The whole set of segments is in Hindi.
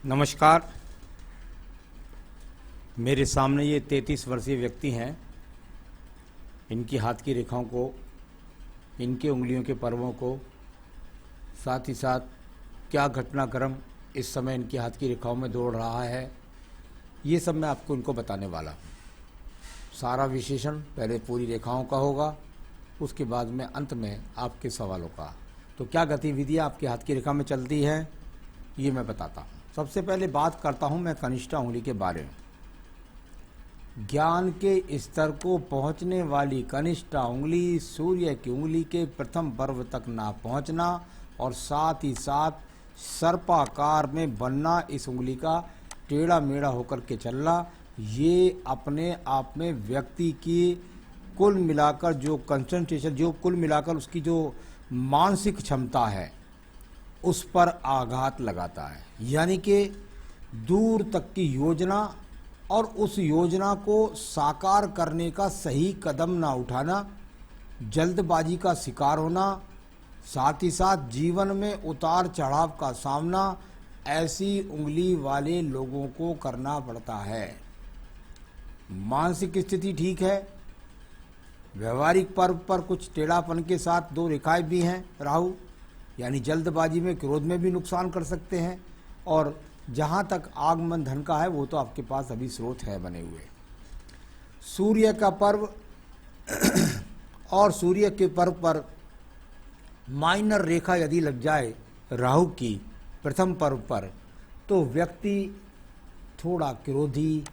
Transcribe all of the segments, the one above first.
नमस्कार। मेरे सामने ये 33 वर्षीय व्यक्ति हैं। इनकी हाथ की रेखाओं को, इनके उंगलियों के पर्वों को, साथ ही साथ क्या घटनाक्रम इस समय इनकी हाथ की रेखाओं में दौड़ रहा है, ये सब मैं आपको इनको बताने वाला हूँ। सारा विश्लेषण पहले पूरी रेखाओं का होगा, उसके बाद में अंत में आपके सवालों का। तो क्या गतिविधियाँ आपकी हाथ की रेखा में चलती हैं, ये मैं बताता हूँ। सबसे पहले बात करता हूँ मैं कनिष्ठा उंगली के बारे में। ज्ञान के स्तर को पहुँचने वाली कनिष्ठा उंगली सूर्य की उंगली के प्रथम पर्व तक ना पहुँचना और साथ ही साथ सर्पाकार में बनना, इस उंगली का टेढ़ा मेढ़ा होकर के चलना, ये अपने आप में व्यक्ति की कुल मिलाकर जो कंसंट्रेशन, जो कुल मिलाकर उसकी जो मानसिक क्षमता है, उस पर आघात लगाता है। यानी कि दूर तक की योजना और उस योजना को साकार करने का सही कदम ना उठाना, जल्दबाजी का शिकार होना, साथ ही साथ जीवन में उतार चढ़ाव का सामना ऐसी उंगली वाले लोगों को करना पड़ता है। मानसिक स्थिति ठीक है, व्यवहारिक पर्व पर कुछ टेढ़ापन के साथ दो रेखाएं भी हैं राहु, यानी जल्दबाजी में, क्रोध में भी नुकसान कर सकते हैं। और जहाँ तक आगमन धन का है, वो तो आपके पास अभी स्रोत है बने हुए। सूर्य का पर्व और सूर्य के पर्व पर माइनर रेखा यदि लग जाए राहु की प्रथम पर्व पर, तो व्यक्ति थोड़ा क्रोधी,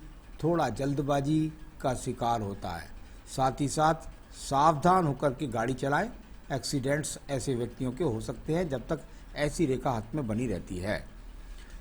थोड़ा जल्दबाजी का शिकार होता है। साथ ही साथ सावधान होकर के गाड़ी चलाएं। एक्सीडेंट्स ऐसे व्यक्तियों के हो सकते हैं जब तक ऐसी रेखा हाथ में बनी रहती है।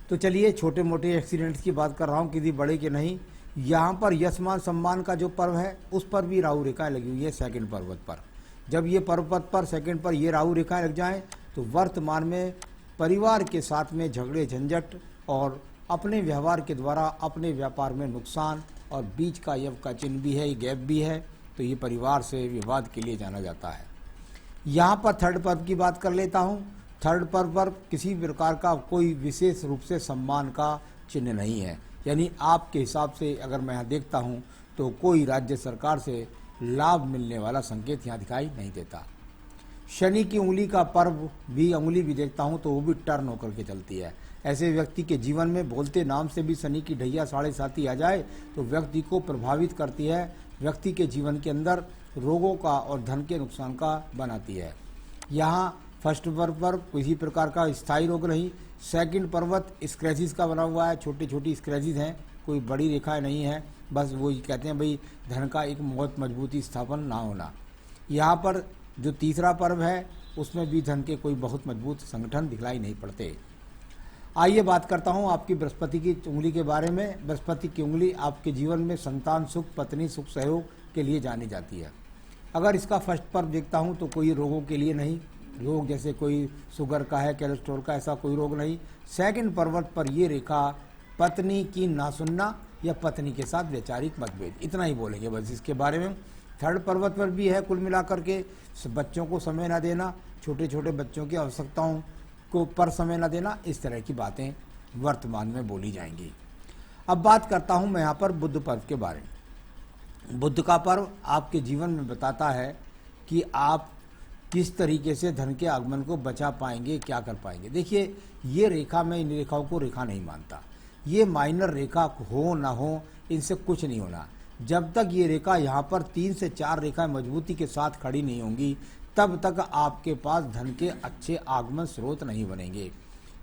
तो चलिए, छोटे मोटे एक्सीडेंट्स की बात कर रहा हूँ, किसी बड़े के नहीं। यहाँ पर यश मान सम्मान का जो पर्व है, उस पर भी राहु रेखाएं लगी हुई है सेकंड पर्वत पर। जब ये पर्वत पर सेकंड पर ये राहु रेखाएं लग जाएं, तो वर्तमान में परिवार के साथ में झगड़े झंझट और अपने व्यवहार के द्वारा अपने व्यापार में नुकसान, और बीच का यव का चिन्ह भी है, ये गैप भी है, तो ये परिवार से विवाद के लिए जाना जाता है। यहाँ पर थर्ड पर्व की बात कर लेता हूँ। थर्ड पर्व पर किसी प्रकार का कोई विशेष रूप से सम्मान का चिन्ह नहीं है। यानी आपके हिसाब से अगर मैं यहाँ देखता हूँ तो कोई राज्य सरकार से लाभ मिलने वाला संकेत यहाँ दिखाई नहीं देता। शनि की उंगली का पर्व भी, उंगली भी देखता हूँ तो वो भी टर्न होकर के चलती है। ऐसे व्यक्ति के जीवन में बोलते नाम से भी शनि की ढैया 7.5 आ जाए तो व्यक्ति को प्रभावित करती है, व्यक्ति के जीवन के अंदर रोगों का और धन के नुकसान का बनाती है। यहाँ फर्स्ट पर्व पर किसी प्रकार का स्थायी रोग नहीं। सेकंड पर्वत स्क्रैचेस का बना हुआ है, छोटी छोटी स्क्रैचेस हैं, कोई बड़ी रेखाएं नहीं है, बस वो कहते हैं भाई धन का एक बहुत मजबूती स्थापन ना होना। यहाँ पर जो तीसरा पर्व है, उसमें भी धन के कोई बहुत मजबूत संगठन दिखलाई नहीं पड़ते। आइए बात करता हूँ आपकी बृहस्पति की उंगली के बारे में। बृहस्पति की उंगली आपके जीवन में संतान सुख, पत्नी सुख, सहयोग के लिए जानी जाती है। अगर इसका फर्स्ट पर्व देखता हूँ तो कोई रोगों के लिए नहीं, रोग जैसे कोई शुगर का है, कोलेस्ट्रॉल का, ऐसा कोई रोग नहीं। सेकंड पर्वत पर ये रेखा पत्नी की ना सुनना या पत्नी के साथ वैचारिक मतभेद, इतना ही बोलेंगे बस इसके बारे में। थर्ड पर्वत पर भी है कुल मिलाकर के बच्चों को समय ना देना, छोटे छोटे बच्चों की आवश्यकताओं को पर समय न देना, इस तरह की बातें वर्तमान में बोली जाएंगी। अब बात करता हूं मैं यहाँ पर बुध पर्व के बारे में। बुध का पर्व आपके जीवन में बताता है कि आप किस तरीके से धन के आगमन को बचा पाएंगे, क्या कर पाएंगे। देखिए, ये रेखा, मैं इन रेखाओं को रेखा नहीं मानता। ये माइनर रेखा हो ना हो, इनसे कुछ नहीं होना। जब तक ये रेखा यहाँ पर 3 से 4 रेखाएं मजबूती के साथ खड़ी नहीं होंगी, तब तक आपके पास धन के अच्छे आगमन स्रोत नहीं बनेंगे।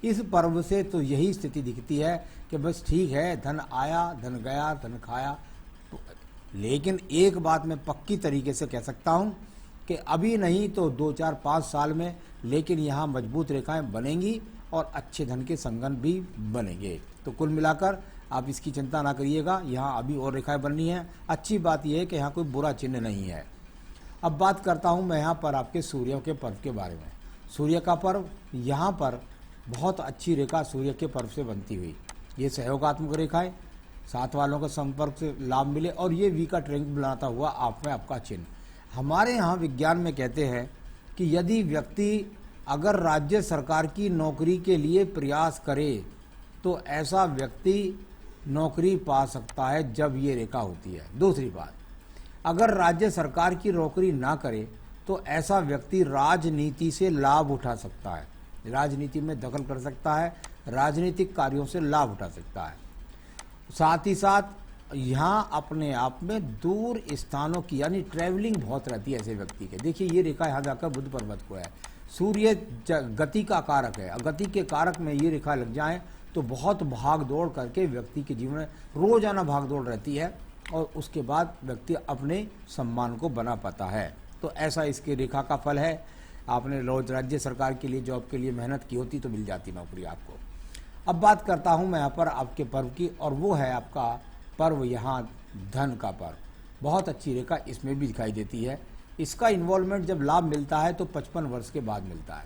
इस पर्व से तो यही स्थिति दिखती है कि बस ठीक है, धन आया, धन गया, धन खाया। लेकिन एक बात मैं पक्की तरीके से कह सकता हूँ कि अभी नहीं तो 2, 4, 5 साल में, लेकिन यहाँ मजबूत रेखाएं बनेंगी और अच्छे धन के संगन भी बनेंगे। तो कुल मिलाकर आप इसकी चिंता ना करिएगा, यहाँ अभी और रेखाएं बननी है। अच्छी बात यह है कि यहाँ कोई बुरा चिन्ह नहीं है। अब बात करता हूँ मैं यहाँ पर आपके सूर्यों के पर्व के बारे में। सूर्य का पर्व, यहाँ पर बहुत अच्छी रेखा सूर्य के पर्व से बनती हुई, ये सहयोगात्मक रेखाएं, साथ वालों के संपर्क से लाभ मिले, और ये वी का ट्रैंगल बनाता हुआ आप में आपका चिन्ह। हमारे यहाँ विज्ञान में कहते हैं कि यदि व्यक्ति अगर राज्य सरकार की नौकरी के लिए प्रयास करे तो ऐसा व्यक्ति नौकरी पा सकता है जब ये रेखा होती है। दूसरी बात, अगर राज्य सरकार की नौकरी ना करे तो ऐसा व्यक्ति राजनीति से लाभ उठा सकता है, राजनीति में दखल कर सकता है, राजनीतिक कार्यों से लाभ उठा सकता है। साथ ही साथ यहाँ अपने आप में दूर स्थानों की यानी ट्रैवलिंग बहुत रहती है ऐसे व्यक्ति के। देखिए ये रेखा यहाँ जाकर बुध पर्वत को है, सूर्य गति का कारक है, गति के कारक में ये रेखा लग जाए तो बहुत भाग दौड़ करके व्यक्ति के जीवन में रोजाना भाग दौड़ रहती है और उसके बाद व्यक्ति अपने सम्मान को बना पाता है। तो ऐसा इसके रेखा का फल है। आपने रोज राज्य सरकार के लिए जॉब के लिए मेहनत की होती तो मिल जाती नौकरी आपको। अब बात करता हूँ मैं यहाँ पर आपके पर्व की, और वो है आपका पर्व यहाँ धन का पर्व। बहुत अच्छी रेखा इसमें भी दिखाई देती है। इसका इन्वॉल्वमेंट जब लाभ मिलता है तो 55 वर्ष के बाद मिलता है।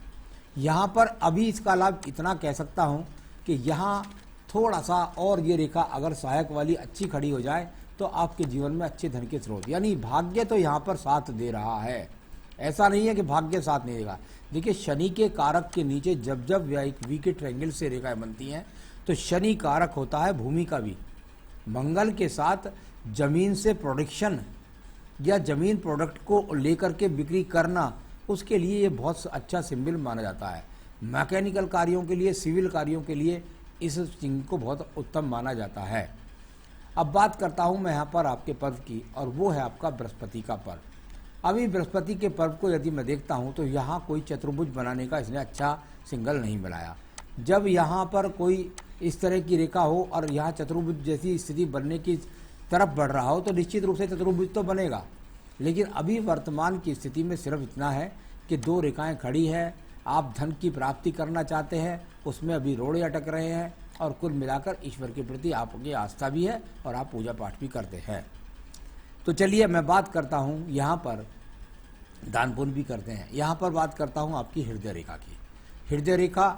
यहाँ पर अभी इसका लाभ इतना कह सकता हूँ कि यहाँ थोड़ा सा और ये रेखा अगर सहायक वाली अच्छी खड़ी हो जाए तो आपके जीवन में अच्छे धन के स्रोत, यानी भाग्य तो यहाँ पर साथ दे रहा है। ऐसा नहीं है कि भाग्य साथ नहीं देगा। देखिए शनि के कारक के नीचे जब जब विकेट एंगल से रेखाएं बनती हैं तो शनि कारक होता है भूमि का भी। मंगल के साथ जमीन से प्रोडक्शन या जमीन प्रोडक्ट को लेकर के बिक्री करना, उसके लिए ये बहुत अच्छा सिंबल माना जाता है। मैकेनिकल कार्यों के लिए, सिविल कार्यों के लिए इस चिन्ह को बहुत उत्तम माना जाता है। अब बात करता हूँ मैं यहाँ पर आपके पर्व की, और वो है आपका बृहस्पति का पर्व। अभी बृहस्पति के पर्व को यदि मैं देखता हूँ तो यहाँ कोई चतुर्भुज बनाने का इसने अच्छा सिंगल नहीं बनाया। जब यहाँ पर कोई इस तरह की रेखा हो और यहाँ चतुर्भुज जैसी स्थिति बनने की तरफ बढ़ रहा हो तो निश्चित रूप से चतुर्भुज तो बनेगा। लेकिन अभी वर्तमान की स्थिति में सिर्फ इतना है कि दो रेखाएं खड़ी है, आप धन की प्राप्ति करना चाहते हैं, उसमें अभी रोड़े अटक रहे हैं, और कुल मिलाकर ईश्वर के प्रति आपकी आस्था भी है और आप पूजा पाठ भी करते हैं। तो चलिए मैं बात करता हूँ यहाँ पर दान पुण्य भी करते हैं। यहाँ पर बात करता हूँ आपकी हृदय रेखा की। हृदय रेखा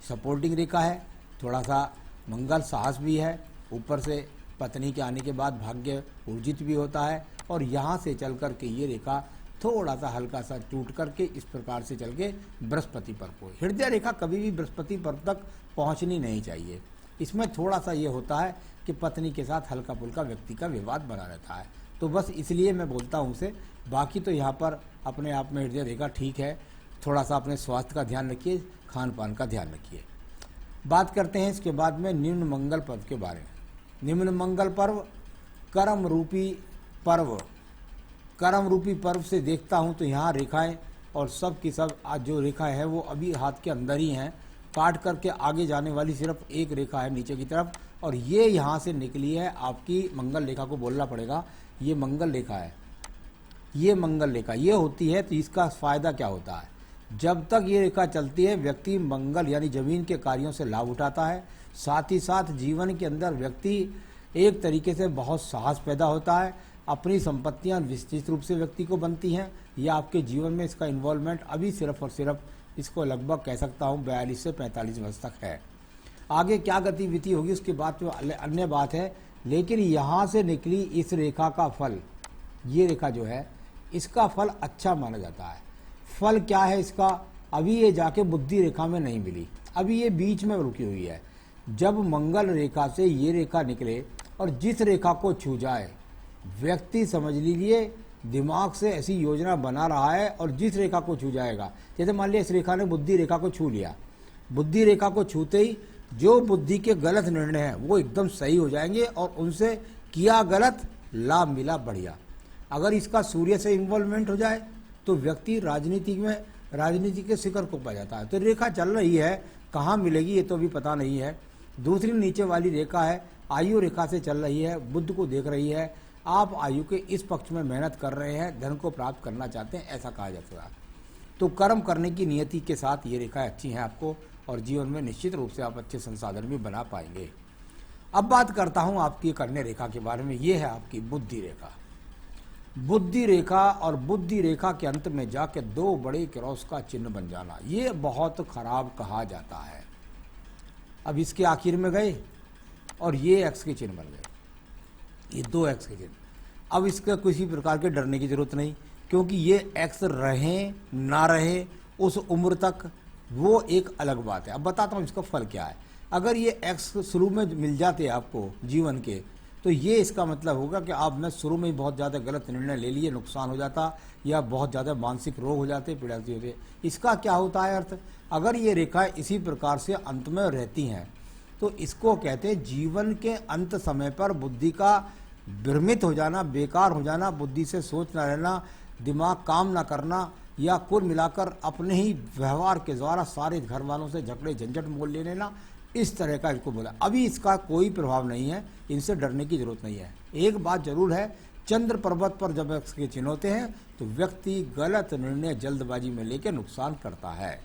सपोर्टिंग रेखा है, थोड़ा सा मंगल साहस भी है, ऊपर से पत्नी के आने के बाद भाग्य ऊर्जित भी होता है, और यहाँ से चल कर के ये रेखा थोड़ा सा हल्का सा टूट करके इस प्रकार से चल के बृहस्पति पर्व को। हृदय रेखा कभी भी बृहस्पति पर्व तक पहुँचनी नहीं चाहिए। इसमें थोड़ा सा ये होता है कि पत्नी के साथ हल्का फुल्का व्यक्ति का विवाद बना रहता है, तो बस इसलिए मैं बोलता हूँ उसे। बाकी तो यहाँ पर अपने आप में हृदय रेखा ठीक है। थोड़ा सा अपने स्वास्थ्य का ध्यान रखिए, खान पान का ध्यान रखिए। बात करते हैं इसके बाद में निम्न मंगल पर्व के बारे में। निम्न मंगल पर्व कर्म रूपी पर्व, कर्म रूपी पर्व से देखता हूँ तो यहाँ रेखाएं और सब की सब आज जो रेखाएं हैं वो अभी हाथ के अंदर ही हैं। काट करके आगे जाने वाली सिर्फ एक रेखा है नीचे की तरफ, और ये यहाँ से निकली है आपकी मंगल रेखा को बोलना पड़ेगा। ये मंगल रेखा है, ये मंगल रेखा ये होती है। तो इसका फायदा क्या होता है, जब तक ये रेखा चलती है व्यक्ति मंगल यानी जमीन के कार्यों से लाभ उठाता है। साथ ही साथ जीवन के अंदर व्यक्ति एक तरीके से बहुत साहस पैदा होता है, अपनी संपत्तियां निश्चित रूप से व्यक्ति को बनती हैं। यह आपके जीवन में इसका इन्वॉल्वमेंट अभी सिर्फ और सिर्फ इसको लगभग कह सकता हूँ 42 से 45 वर्ष तक है। आगे क्या गतिविधि होगी उसके बाद तो अन्य बात है, लेकिन यहाँ से निकली इस रेखा का फल, ये रेखा जो है इसका फल अच्छा माना जाता है। फल क्या है इसका, अभी ये जाके बुद्धि रेखा में नहीं मिली, अभी ये बीच में रुकी हुई है। जब मंगल रेखा से ये रेखा निकले और जिस रेखा को छू जाए, व्यक्ति समझ लीजिए दिमाग से ऐसी योजना बना रहा है, और जिस रेखा को छू जाएगा, जैसे मान लिया इस रेखा ने बुद्धि रेखा को छू लिया, बुद्धि रेखा को छूते ही जो बुद्धि के गलत निर्णय हैं वो एकदम सही हो जाएंगे, और उनसे किया गलत लाभ मिला बढ़िया। अगर इसका सूर्य से इन्वॉल्वमेंट हो जाए तो व्यक्ति राजनीति के शिखर को पा जाता है। तो रेखा चल रही है, कहाँ मिलेगी ये तो अभी पता नहीं है। दूसरी नीचे वाली रेखा है, आयु रेखा से चल रही है, बुध को देख रही है। आप आयु के इस पक्ष में मेहनत कर रहे हैं, धन को प्राप्त करना चाहते हैं, ऐसा कहा जाता है। तो कर्म करने की नियति के साथ ये रेखाएं अच्छी हैं आपको, और जीवन में निश्चित रूप से आप अच्छे संसाधन भी बना पाएंगे। अब बात करता हूं आपकी कन्या रेखा के बारे में। ये है आपकी बुद्धि रेखा। बुद्धि रेखा और बुद्धि रेखा के अंत में जाके दो बड़े क्रॉस का चिन्ह बन जाना, ये बहुत खराब कहा जाता है। अब इसके आखिर में गए और ये एक्स के चिन्ह बन गए, ये दो एक्स के चिन्ह। अब इसका किसी प्रकार के डरने की जरूरत नहीं, क्योंकि ये एक्स रहे ना रहे उस उम्र तक वो एक अलग बात है। अब बताता हूँ इसका फल क्या है। अगर ये एक्स शुरू में मिल जाते आपको जीवन के, तो ये इसका मतलब होगा कि आप में शुरू में ही बहुत ज़्यादा गलत निर्णय ले लिए, नुकसान हो जाता, या बहुत ज़्यादा मानसिक रोग हो जाते, पीड़ा होते। इसका क्या होता है अर्थ? अगर ये रेखाएं इसी प्रकार से अंत में रहती हैं तो इसको कहते हैं जीवन के अंत समय पर बुद्धि का भ्रमित हो जाना, बेकार हो जाना, बुद्धि से सोच ना रहना, दिमाग काम ना करना, या कुल मिलाकर अपने ही व्यवहार के द्वारा सारे घर वालों से झगड़े झंझट मोल ले लेना, इस तरह का इसको बोला। अभी इसका कोई प्रभाव नहीं है, इनसे डरने की जरूरत नहीं है। एक बात जरूर है, चंद्र पर्वत पर जब इसके चिन्ह होते हैं तो व्यक्ति गलत निर्णय जल्दबाजी में लेकर नुकसान करता है।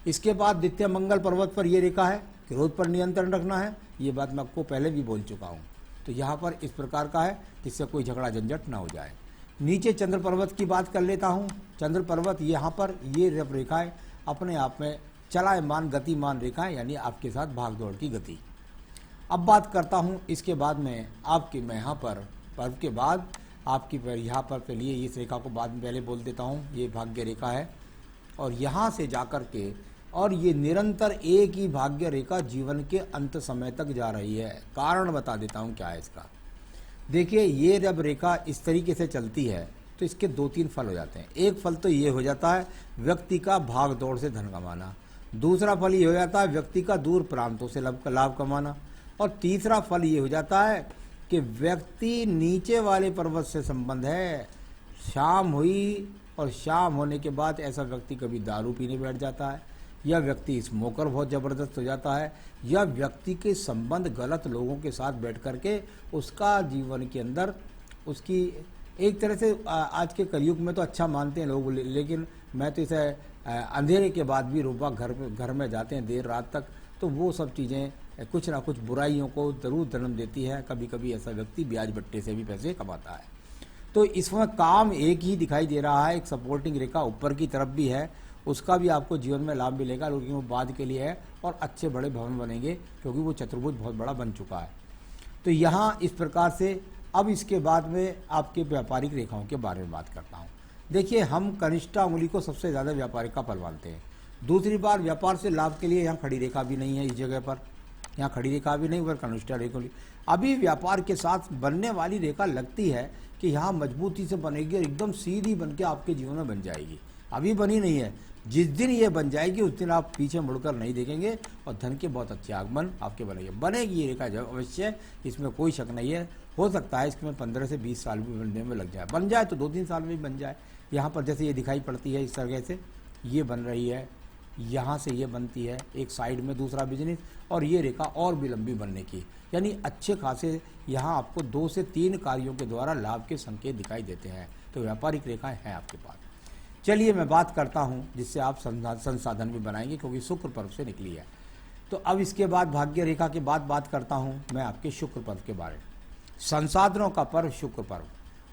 इसके बाद द्वितीय मंगल पर्वत पर यह रेखा है, क्रोध पर नियंत्रण रखना है। ये बात मैं आपको पहले भी बोल चुका हूँ। तो यहाँ पर इस प्रकार का है जिससे कोई झगड़ा झंझट ना हो जाए। नीचे चंद्र पर्वत की बात कर लेता हूँ। चंद्र पर्वत यहाँ पर ये रेखाएं अपने आप में चलायमान गतिमान रेखाएं, यानी आपके साथ भागदौड़ की गति। अब बात करता हूँ इसके बाद में आपके, मैं यहाँ पर पर्व के बाद आपकी यहाँ पर के लिए इस रेखा को बाद में पहले बोल देता हूँ। ये भाग्य रेखा है और यहाँ से जाकर के, और ये निरंतर एक ही भाग्य रेखा जीवन के अंत समय तक जा रही है। कारण बता देता हूँ क्या है इसका। देखिए, ये जब रेखा इस तरीके से चलती है तो इसके 2-3 फल हो जाते हैं। एक फल तो ये हो जाता है व्यक्ति का भाग दौड़ से धन कमाना, दूसरा फल ये हो जाता है व्यक्ति का दूर प्रांतों से लाभ कमाना, और तीसरा फल ये हो जाता है कि व्यक्ति नीचे वाले पर्वत से संबंध है। शाम हुई और शाम होने के बाद ऐसा व्यक्ति कभी दारू पीने बैठ जाता है, या व्यक्ति स्मोकर बहुत ज़बरदस्त हो जाता है, या व्यक्ति के संबंध गलत लोगों के साथ बैठ करके उसका जीवन के अंदर उसकी एक तरह से आज के कलयुग में तो अच्छा मानते हैं लोग, लेकिन मैं तो इसे अंधेरे के बाद भी रोबा घर में जाते हैं देर रात तक, तो वो सब चीज़ें कुछ ना कुछ बुराइयों को जरूर जन्म देती है। कभी कभी ऐसा व्यक्ति ब्याज बट्टे से भी पैसे कमाता है। तो इसमें काम एक ही दिखाई दे रहा है, एक सपोर्टिंग रेखा ऊपर की तरफ भी है, उसका भी आपको जीवन में लाभ मिलेगा, लेकिन वो बाद के लिए है और अच्छे बड़े भवन बनेंगे क्योंकि वो चतुर्भुज बहुत बड़ा बन चुका है। तो यहाँ इस प्रकार से अब इसके बाद में आपके व्यापारिक रेखाओं के बारे में बात करता हूँ। देखिए, हम कनिष्ठा उंगली को सबसे ज़्यादा व्यापारिक का फल मानते हैं। दूसरी बार व्यापार से लाभ के लिए यहाँ खड़ी रेखा भी नहीं है, इस जगह पर यहाँ खड़ी रेखा भी नहीं, पर कनिष्ठा रेखा। अभी व्यापार के साथ बनने वाली रेखा लगती है कि यहाँ मजबूती से बनेगी और एकदम सीधी बन के आपके जीवन में बन जाएगी। अभी बनी नहीं है, जिस दिन ये बन जाएगी उस दिन आप पीछे मुड़कर नहीं देखेंगे और धन के बहुत अच्छे आगमन आपके बनेगी ये रेखा जब अवश्य, इसमें कोई शक नहीं है। हो सकता है इसमें 15 से 20 साल भी बनने में लग जाए, बन जाए तो 2-3 साल में भी बन जाए। यहाँ पर जैसे ये दिखाई पड़ती है इस तरह से ये बन रही है, यहाँ से ये बनती है एक साइड में दूसरा बिजनेस, और ये रेखा और भी लंबी बनने की, यानी अच्छे खासे यहाँ आपको 2 से 3 कार्यों के द्वारा लाभ के संकेत दिखाई देते हैं। तो व्यापारिक रेखाएं हैं आपके पास। चलिए मैं बात करता हूँ जिससे आप संसाधन भी बनाएंगे, क्योंकि शुक्र पर्व से निकली है। तो अब इसके बाद भाग्य रेखा के बाद बात करता हूँ मैं आपके शुक्र पर्व के बारे में। संसाधनों का पर्व शुक्र पर्व,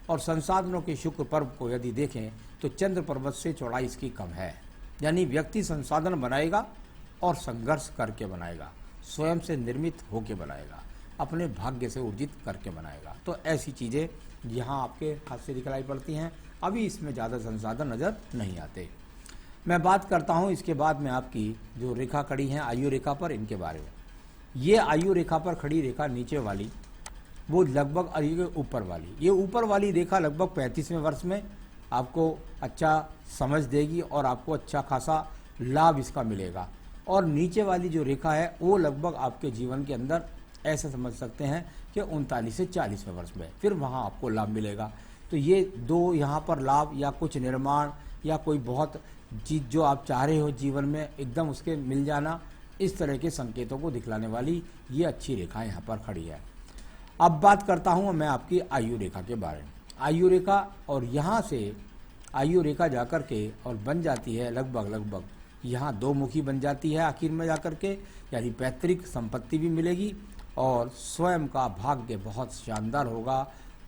और संसाधनों के शुक्र पर्व को यदि देखें तो चंद्र पर्वत से चौड़ाई इसकी कम है, यानी व्यक्ति संसाधन बनाएगा और संघर्ष करके बनाएगा, स्वयं से निर्मित होकर बनाएगा, अपने भाग्य से ऊर्जित करके बनाएगा। तो ऐसी चीज़ें यहाँ आपके हाथ से दिखलाई पड़ती हैं। अभी इसमें ज़्यादा संसाधन नज़र नहीं आते। मैं बात करता हूँ इसके बाद में आपकी जो रेखा खड़ी हैं आयु रेखा पर, इनके बारे में। ये आयु रेखा पर खड़ी रेखा नीचे वाली वो लगभग आयु के ऊपर वाली, ये ऊपर वाली रेखा लगभग 35वें वर्ष में आपको अच्छा समझ देगी और आपको अच्छा खासा लाभ इसका मिलेगा। और नीचे वाली जो रेखा है वो लगभग आपके जीवन के अंदर ऐसे समझ सकते हैं कि 39 से 40वें वर्ष में फिर वहाँ आपको लाभ मिलेगा। तो ये दो यहाँ पर लाभ, या कुछ निर्माण या कोई बहुत चीज़ जो आप चाह रहे हो जीवन में एकदम उसके मिल जाना, इस तरह के संकेतों को दिखलाने वाली ये अच्छी रेखा यहाँ पर खड़ी है। अब बात करता हूँ मैं आपकी आयु रेखा के बारे में। आयु रेखा, और यहाँ से आयु रेखा जाकर के और बन जाती है लगभग यहाँ 2 मुखी बन जाती है आखिर में जाकर के, यानी पैतृक संपत्ति भी मिलेगी और स्वयं का भाग्य बहुत शानदार होगा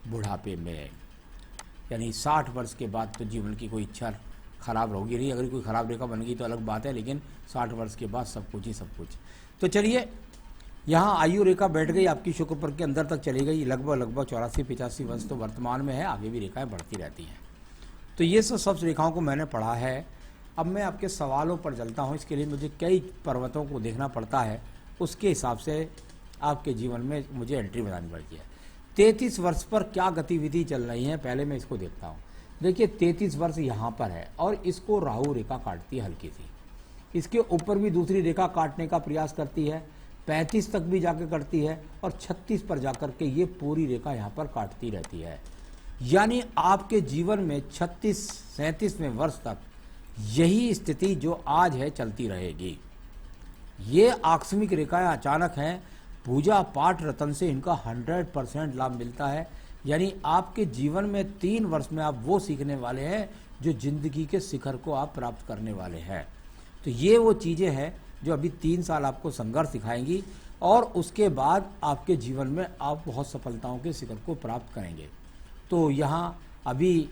बुढ़ापे में। यानी 60 वर्ष के बाद तो जीवन की कोई इच्छा खराब होगी नहीं, अगर कोई खराब रेखा बन गई तो अलग बात है, लेकिन 60 वर्ष के बाद सब कुछ ही सब कुछ। तो चलिए, यहाँ आयु रेखा बैठ गई आपकी शुक्र पर्व के अंदर तक चली गई, लगभग 84-85 वर्ष तो वर्तमान में है, आगे भी रेखाएं बढ़ती रहती हैं। तो ये सब रेखाओं को मैंने पढ़ा है। अब मैं आपके सवालों पर चलता हूँ। इसके लिए मुझे कई पर्वतों को देखना पड़ता है उसके हिसाब से आपके जीवन में मुझे एंट्री बनानी पड़ती है। 33 वर्ष पर क्या गतिविधि चल रही है, पहले मैं इसको देखता हूँ। देखिए 33 वर्ष यहाँ पर है और इसको राहु रेखा काटती है हल्की सी, इसके ऊपर भी दूसरी रेखा काटने का प्रयास करती है, 35 तक भी जाकर करती है और 36 पर जाकर के ये पूरी रेखा यहाँ पर काटती रहती है। यानी आपके जीवन में 36-37वें वर्ष तक यही स्थिति जो आज है चलती रहेगी। ये आकस्मिक रेखाएं अचानक हैं, पूजा पाठ रतन से इनका 100% लाभ मिलता है। यानी आपके जीवन में 3 वर्ष में आप वो सीखने वाले हैं जो जिंदगी के शिखर को आप प्राप्त करने वाले हैं। तो ये वो चीज़ें हैं जो अभी 3 साल आपको संघर्ष सिखाएंगी और उसके बाद आपके जीवन में आप बहुत सफलताओं के शिखर को प्राप्त करेंगे। तो यहाँ अभी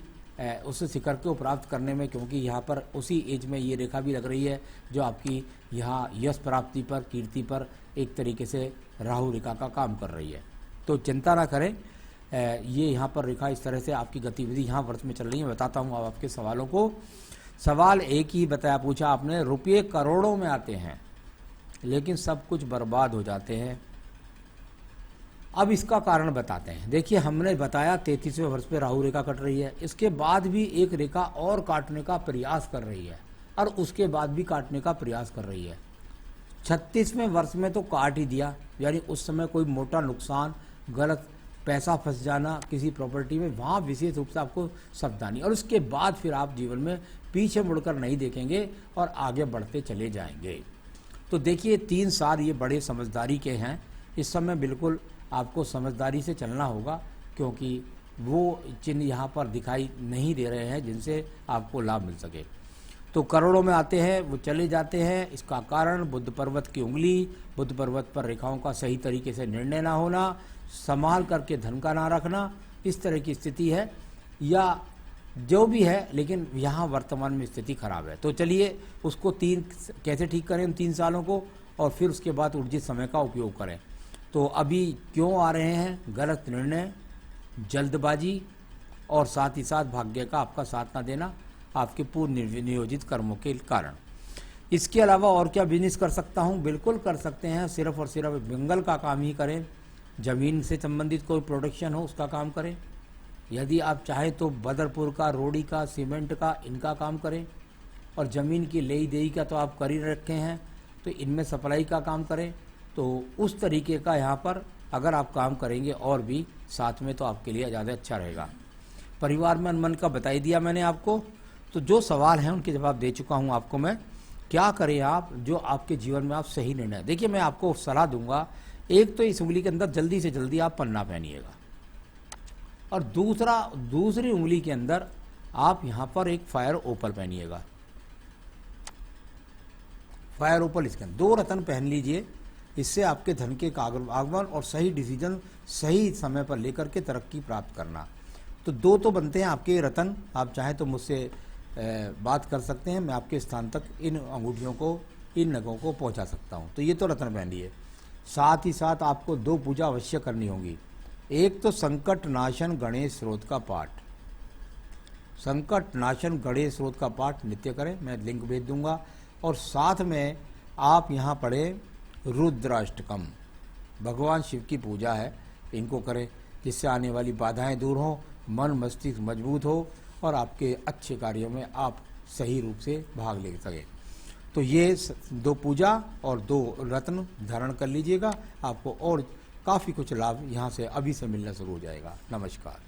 उस शिखर को प्राप्त करने में, क्योंकि यहाँ पर उसी एज में ये रेखा भी लग रही है जो आपकी यहाँ यश प्राप्ति पर, कीर्ति पर एक तरीके से राहु रेखा का काम कर रही है। तो चिंता ना करें, ये यहाँ पर रेखा इस तरह से आपकी गतिविधि यहाँ वर्ष में चल रही है। बताता हूँ अब आपके सवालों को। सवाल एक ही बताया, पूछा आपने, रुपये करोड़ों में आते हैं लेकिन सब कुछ बर्बाद हो जाते हैं। अब इसका कारण बताते हैं। देखिए हमने बताया 33वें वर्ष पे राहु रेखा कट रही है, इसके बाद भी एक रेखा और काटने का प्रयास कर रही है और उसके बाद भी काटने का प्रयास कर रही है। 36वें वर्ष में तो काट ही दिया, यानी उस समय कोई मोटा नुकसान, गलत पैसा फंस जाना किसी प्रॉपर्टी में, वहाँ विशेष रूप से आपको सावधानी, और उसके बाद फिर आप जीवन में पीछे मुड़कर नहीं देखेंगे और आगे बढ़ते चले जाएंगे। तो देखिए 3 साल ये बड़े समझदारी के हैं। इस समय बिल्कुल आपको समझदारी से चलना होगा, क्योंकि वो चिन्ह यहाँ पर दिखाई नहीं दे रहे हैं जिनसे आपको लाभ मिल सके। तो करोड़ों में आते हैं, वो चले जाते हैं। इसका कारण बुध पर्वत की उंगली, बुध पर्वत पर रेखाओं का सही तरीके से निर्णय ना होना, संभाल करके धन का ना रखना, इस तरह की स्थिति है या जो भी है, लेकिन यहाँ वर्तमान में स्थिति खराब है। तो चलिए उसको कैसे ठीक करें उन 3 सालों को, और फिर उसके बाद उर्जित समय का उपयोग करें। तो अभी क्यों आ रहे हैं? गलत निर्णय, जल्दबाजी और साथ ही साथ भाग्य का आपका साथ ना देना, आपके पूर्व नियोजित कर्मों के कारण। इसके अलावा और क्या बिजनेस कर सकता हूँ? बिल्कुल कर सकते हैं, सिर्फ और सिर्फ जंगल का काम ही करें। ज़मीन से संबंधित कोई प्रोडक्शन हो उसका काम करें। यदि आप चाहें तो बदरपुर का, रोड़ी का, सीमेंट का, इनका काम करें। और ज़मीन की लेई देई का तो आप कर ही रखे हैं, तो इनमें सप्लाई का काम करें। तो उस तरीके का यहाँ पर अगर आप काम करेंगे और भी साथ में, तो आपके लिए ज़्यादा अच्छा रहेगा। परिवार में अनबन का बता ही दिया मैंने आपको। तो जो सवाल हैं उनके जवाब दे चुका हूँ आपको मैं। क्या करें आप जो आपके जीवन में आप सही निर्णय। देखिए मैं आपको सलाह दूंगा, एक तो इस उंगली के अंदर जल्दी से जल्दी आप पन्ना पहनिएगा, और दूसरी उंगली के अंदर आप यहाँ पर एक फायर ओपल पहनिएगा। फायर ओपल इसके अंदर 2 रत्न पहन लीजिए। इससे आपके धन के आगमन और सही डिसीजन सही समय पर लेकर के तरक्की प्राप्त करना। तो 2 तो बनते हैं आपके रत्न। आप चाहें तो मुझसे बात कर सकते हैं, मैं आपके स्थान तक इन अंगूठियों को, इन नगों को पहुंचा सकता हूं। तो ये तो रत्न पहन लिए। साथ ही साथ आपको 2 पूजा अवश्य करनी होगी। एक तो संकट नाशन गणेश स्रोत का पाठ, संकट नाशन गणेश स्रोत का पाठ नित्य करें, मैं लिंक भेज दूंगा। और साथ में आप यहाँ पढ़ें रुद्राष्टकम, भगवान शिव की पूजा है, इनको करें, जिससे आने वाली बाधाएं दूर हों, मन मस्तिष्क मजबूत हो और आपके अच्छे कार्यों में आप सही रूप से भाग ले सकें। तो ये 2 पूजा और 2 रत्न धारण कर लीजिएगा, आपको और काफ़ी कुछ लाभ यहाँ से अभी से मिलना शुरू हो जाएगा। नमस्कार।